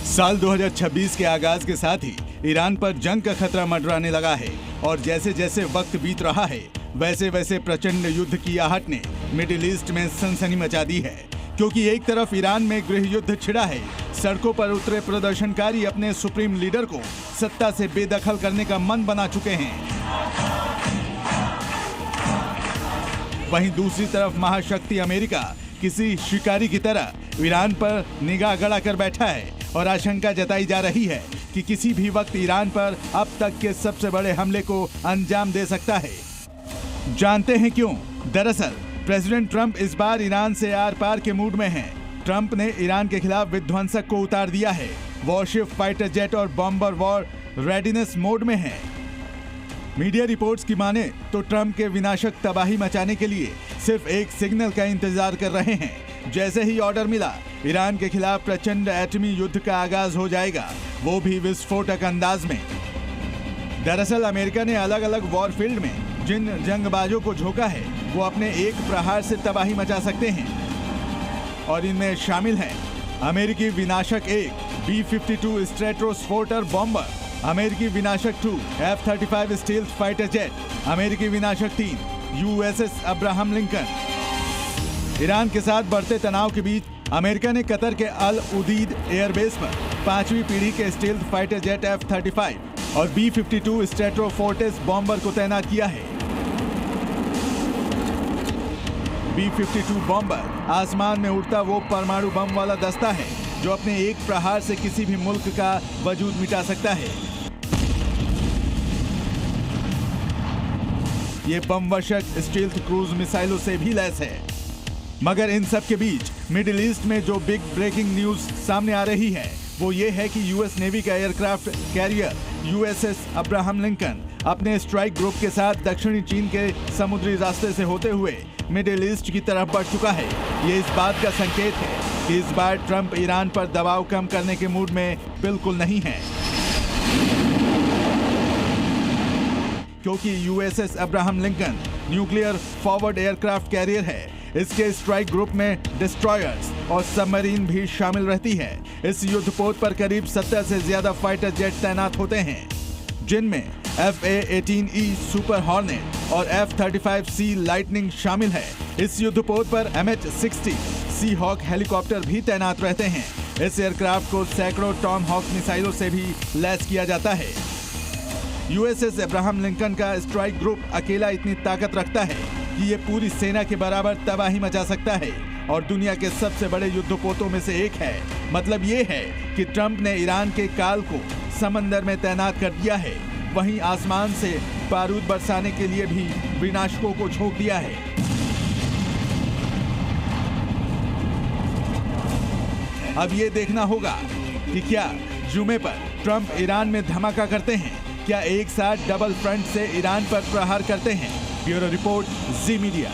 साल 2026 के आगाज के साथ ही ईरान पर जंग का खतरा मंडराने लगा है और जैसे जैसे वक्त बीत रहा है वैसे वैसे प्रचंड युद्ध की आहट ने मिडिल ईस्ट में सनसनी मचा दी है। क्योंकि एक तरफ ईरान में गृह युद्ध छिड़ा है, सड़कों पर उतरे प्रदर्शनकारी अपने सुप्रीम लीडर को सत्ता से बेदखल करने का मन बना चुके हैं। वहीं दूसरी तरफ महाशक्ति अमेरिका किसी शिकारी की तरह ईरान पर निगाह गड़ा कर बैठा है और आशंका जताई जा रही है कि किसी भी वक्त ईरान पर अब तक के सबसे बड़े हमले को अंजाम दे सकता है। जानते हैं क्यों? दरअसल प्रेसिडेंट ट्रंप इस बार ईरान से आर पार के मूड में हैं। ट्रंप ने ईरान के खिलाफ विध्वंसक को उतार दिया है। वॉरशिप, फाइटर जेट और बॉम्बर वॉर रेडीनेस मोड में है। मीडिया रिपोर्ट्स की माने तो ट्रंप के विनाशक तबाही मचाने के लिए सिर्फ एक सिग्नल का इंतजार कर रहे हैं। जैसे ही ऑर्डर मिला, ईरान के खिलाफ प्रचंड एटमी युद्ध का आगाज हो जाएगा, वो भी विस्फोटक अंदाज में। दरअसल अमेरिका ने अलग अलग वॉर फील्ड में जिन जंगबाजों को झोंका है वो अपने एक प्रहार से तबाही मचा सकते हैं और इनमें शामिल हैं अमेरिकी विनाशक 1 B-52 स्ट्रेटोस्फोर्टर बॉम्बर, अमेरिकी विनाशक 2 F-35 स्टील्थ फाइटर जेट, अमेरिकी विनाशक 3 USS अब्राहम लिंकन। ईरान के साथ बढ़ते तनाव के बीच अमेरिका ने कतर के अल उदीद एयरबेस पर 5वीं पीढ़ी के स्टील्थ फाइटर जेट F-35 और B-52 स्ट्रेटोफोर्ट्रेस बॉम्बर को तैनात किया है। B-52 बॉम्बर आसमान में उड़ता वो परमाणु बम वाला दस्ता है जो अपने एक प्रहार से किसी भी मुल्क का वजूद मिटा सकता है। ये बमवर्षक स्टील्थ क्रूज मिसाइलों से भी लैस है। मगर इन सब के बीच मिडिल ईस्ट में जो बिग ब्रेकिंग न्यूज सामने आ रही है वो ये है कि यूएस नेवी का aircraft carrier USS Abraham Lincoln अपने स्ट्राइक ग्रुप के साथ दक्षिणी चीन के समुद्री रास्ते से होते हुए मिडिल ईस्ट की तरफ बढ़ चुका है। ये इस बात का संकेत है कि इस बार ट्रंप ईरान पर दबाव कम करने के मूड में बिल्कुल नहीं है, क्योंकि USS Abraham Lincoln nuclear forward aircraft carrier है। इसके स्ट्राइक ग्रुप में डिस्ट्रॉयर्स और सबमरीन भी शामिल रहती है। इस युद्धपोत पर करीब 70 से ज्यादा फाइटर जेट तैनात होते हैं, जिनमें FA-18E सुपर हॉर्नेट और F-35C लाइटनिंग शामिल है। इस युद्धपोत पर MH-60 सी हॉक हेलीकॉप्टर भी तैनात रहते हैं। इस एयरक्राफ्ट को सैकड़ों टॉम हॉक मिसाइलों से भी लैस किया जाता है। USS अब्राहम लिंकन का स्ट्राइक ग्रुप अकेला इतनी ताकत रखता है कि ये पूरी सेना के बराबर तबाही मचा सकता है और दुनिया के सबसे बड़े युद्धपोतों में से एक है। मतलब ये है कि ट्रंप ने ईरान के काल को समंदर में तैनात कर दिया है, वहीं आसमान से बारूद बरसाने के लिए भी विनाशकों को झोंक दिया है। अब ये देखना होगा कि क्या जुमे पर ट्रंप ईरान में धमाका करते हैं, क्या एक साथ डबल फ्रंट से ईरान पर प्रहार करते हैं। ब्यूरो रिपोर्ट, जी मीडिया।